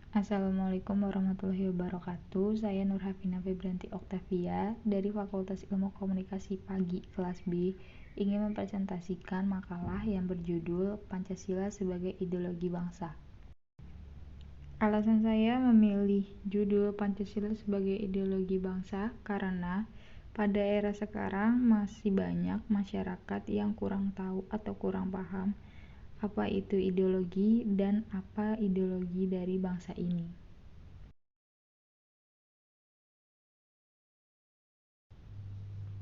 Assalamualaikum warahmatullahi wabarakatuh. Saya Nurhafina Febranti Oktavia dari Fakultas Ilmu Komunikasi Pagi kelas B ingin mempresentasikan makalah yang berjudul Pancasila sebagai Ideologi Bangsa. Alasan saya memilih judul Pancasila sebagai ideologi bangsa karena pada era sekarang masih banyak masyarakat yang kurang tahu atau kurang paham apa itu ideologi dan apa ideologi dari bangsa ini.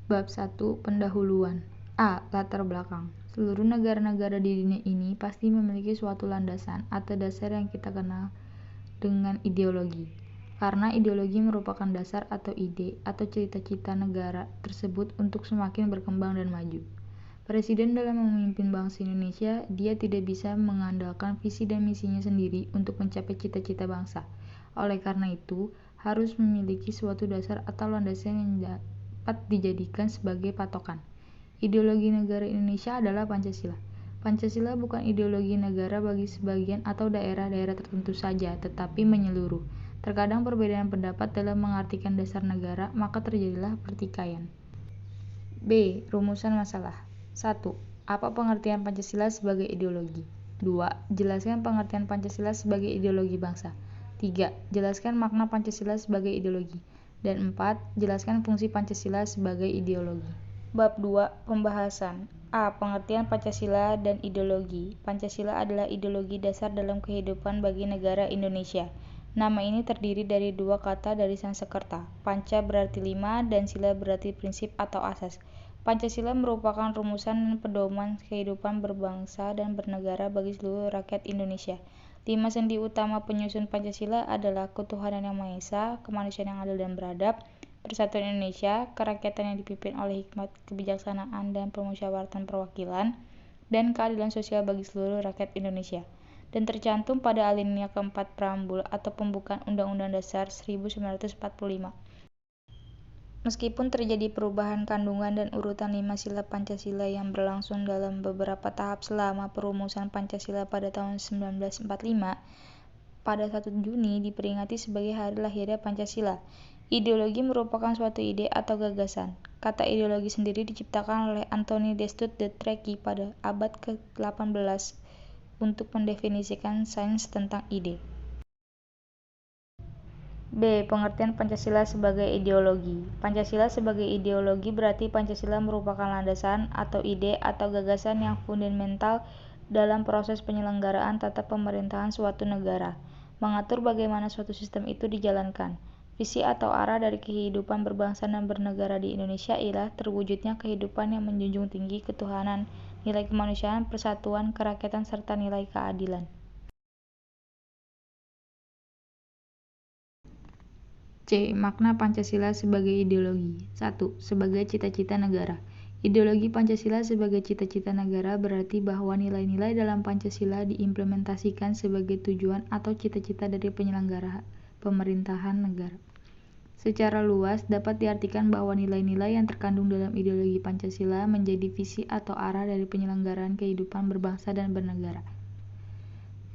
Bab 1. Pendahuluan. A. Latar belakang. Seluruh negara-negara di dunia ini pasti memiliki suatu landasan atau dasar yang kita kenal dengan ideologi. Karena ideologi merupakan dasar atau ide atau cita-cita negara tersebut untuk semakin berkembang dan maju. Presiden dalam memimpin bangsa Indonesia, dia tidak bisa mengandalkan visi dan misinya sendiri untuk mencapai cita-cita bangsa. Oleh karena itu, harus memiliki suatu dasar atau landasan yang dapat dijadikan sebagai patokan. Ideologi negara Indonesia adalah Pancasila. Pancasila bukan ideologi negara bagi sebagian atau daerah-daerah tertentu saja, tetapi menyeluruh. Terkadang perbedaan pendapat dalam mengartikan dasar negara, maka terjadilah pertikaian. B. Rumusan masalah. 1. Apa pengertian Pancasila sebagai ideologi? 2. Jelaskan pengertian Pancasila sebagai ideologi bangsa. 3. Jelaskan makna Pancasila sebagai ideologi. Dan 4. Jelaskan fungsi Pancasila sebagai ideologi. Bab 2. Pembahasan. A. Pengertian Pancasila dan ideologi. Pancasila adalah ideologi dasar dalam kehidupan bagi negara Indonesia. Nama ini terdiri dari dua kata dari Sanskerta. Panca berarti 5 dan sila berarti prinsip atau asas. Pancasila merupakan rumusan dan pedoman kehidupan berbangsa dan bernegara bagi seluruh rakyat Indonesia. 5 sendi utama penyusun Pancasila adalah ketuhanan yang Maha Esa, kemanusiaan yang adil dan beradab, persatuan Indonesia, kerakyatan yang dipimpin oleh hikmat kebijaksanaan dan permusyawaratan perwakilan, dan keadilan sosial bagi seluruh rakyat Indonesia. Dan tercantum pada alinea keempat preambul atau pembukaan Undang-Undang Dasar 1945. Meskipun terjadi perubahan kandungan dan urutan 5 sila Pancasila yang berlangsung dalam beberapa tahap selama perumusan Pancasila pada tahun 1945, pada 1 Juni diperingati sebagai hari lahirnya Pancasila. Ideologi merupakan suatu ide atau gagasan. Kata ideologi sendiri diciptakan oleh Anthony Destotte de Treki pada abad ke-18 untuk mendefinisikan sains tentang ide. B. Pengertian Pancasila sebagai ideologi. Pancasila sebagai ideologi berarti Pancasila merupakan landasan atau ide atau gagasan yang fundamental dalam proses penyelenggaraan tata pemerintahan suatu negara, mengatur bagaimana suatu sistem itu dijalankan. Visi atau arah dari kehidupan berbangsa dan bernegara di Indonesia ialah terwujudnya kehidupan yang menjunjung tinggi ketuhanan, nilai kemanusiaan, persatuan, kerakyatan, serta nilai keadilan. C. Makna Pancasila sebagai ideologi. 1. Sebagai cita-cita negara. Ideologi Pancasila sebagai cita-cita negara berarti bahwa nilai-nilai dalam Pancasila diimplementasikan sebagai tujuan atau cita-cita dari penyelenggara pemerintahan negara. Secara luas dapat diartikan bahwa nilai-nilai yang terkandung dalam ideologi Pancasila menjadi visi atau arah dari penyelenggaraan kehidupan berbangsa dan bernegara.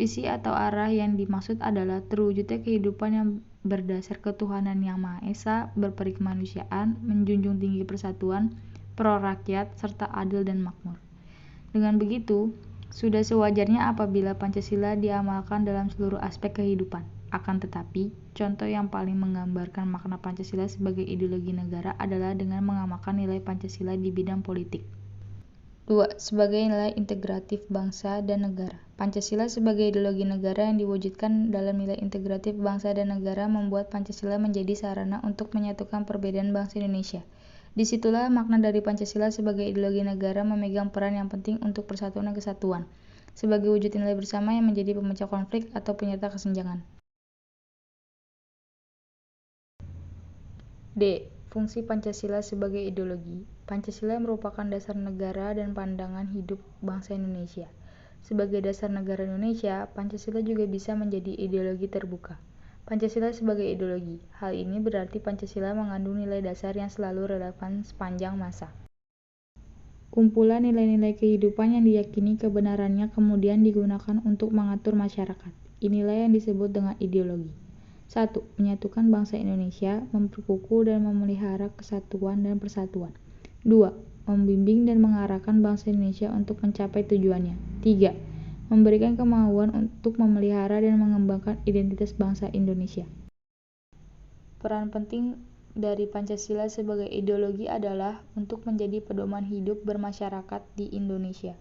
Visi atau arah yang dimaksud adalah terwujudnya kehidupan yang berdasar ketuhanan yang Maha Esa, berperi kemanusiaan, menjunjung tinggi persatuan, pro rakyat, serta adil dan makmur. Dengan begitu, sudah sewajarnya apabila Pancasila diamalkan dalam seluruh aspek kehidupan. Akan tetapi, contoh yang paling menggambarkan makna Pancasila sebagai ideologi negara adalah dengan mengamalkan nilai Pancasila di bidang politik. 2. Sebagai nilai integratif bangsa dan negara. Pancasila sebagai ideologi negara yang diwujudkan dalam nilai integratif bangsa dan negara membuat Pancasila menjadi sarana untuk menyatukan perbedaan bangsa Indonesia. Disitulah makna dari Pancasila sebagai ideologi negara memegang peran yang penting untuk persatuan dan kesatuan, sebagai wujud nilai bersama yang menjadi pemecah konflik atau penyerta kesenjangan. D. Fungsi Pancasila sebagai ideologi. Pancasila merupakan dasar negara dan pandangan hidup bangsa Indonesia. Sebagai dasar negara Indonesia, Pancasila juga bisa menjadi ideologi terbuka. Pancasila sebagai ideologi. Hal ini berarti Pancasila mengandung nilai dasar yang selalu relevan sepanjang masa. Kumpulan nilai-nilai kehidupan yang diyakini kebenarannya kemudian digunakan untuk mengatur masyarakat. Inilah yang disebut dengan ideologi. 1. Menyatukan bangsa Indonesia, memperkukuh dan memelihara kesatuan dan persatuan. 2. Membimbing dan mengarahkan bangsa Indonesia untuk mencapai tujuannya. 3. Memberikan kemauan untuk memelihara dan mengembangkan identitas bangsa Indonesia. Peran penting dari Pancasila sebagai ideologi adalah untuk menjadi pedoman hidup bermasyarakat di Indonesia.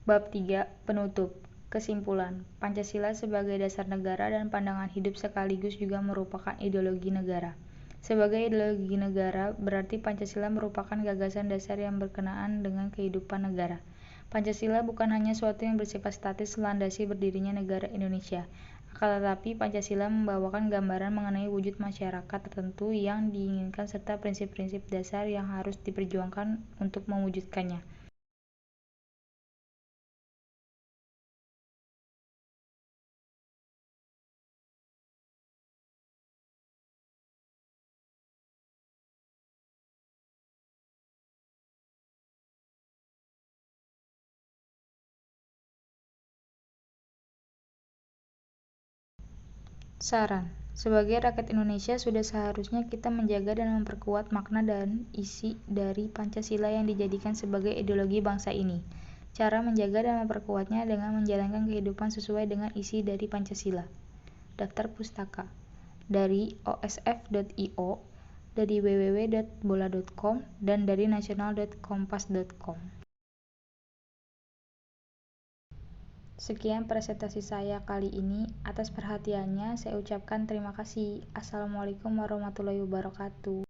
Bab 3. Penutup. Kesimpulan, Pancasila sebagai dasar negara dan pandangan hidup sekaligus juga merupakan ideologi negara. Sebagai ideologi negara, berarti Pancasila merupakan gagasan dasar yang berkenaan dengan kehidupan negara. Pancasila bukan hanya suatu yang bersifat statis melandasi berdirinya negara Indonesia. Akan tetapi, Pancasila membawakan gambaran mengenai wujud masyarakat tertentu yang diinginkan serta prinsip-prinsip dasar yang harus diperjuangkan untuk mewujudkannya. Saran: sebagai rakyat Indonesia sudah seharusnya kita menjaga dan memperkuat makna dan isi dari Pancasila yang dijadikan sebagai ideologi bangsa ini. Cara menjaga dan memperkuatnya dengan menjalankan kehidupan sesuai dengan isi dari Pancasila. Daftar pustaka dari osf.io, dari www.bola.com, dan dari nasional.kompas.com. Sekian presentasi saya kali ini. Atas perhatiannya saya ucapkan terima kasih. Assalamualaikum warahmatullahi wabarakatuh.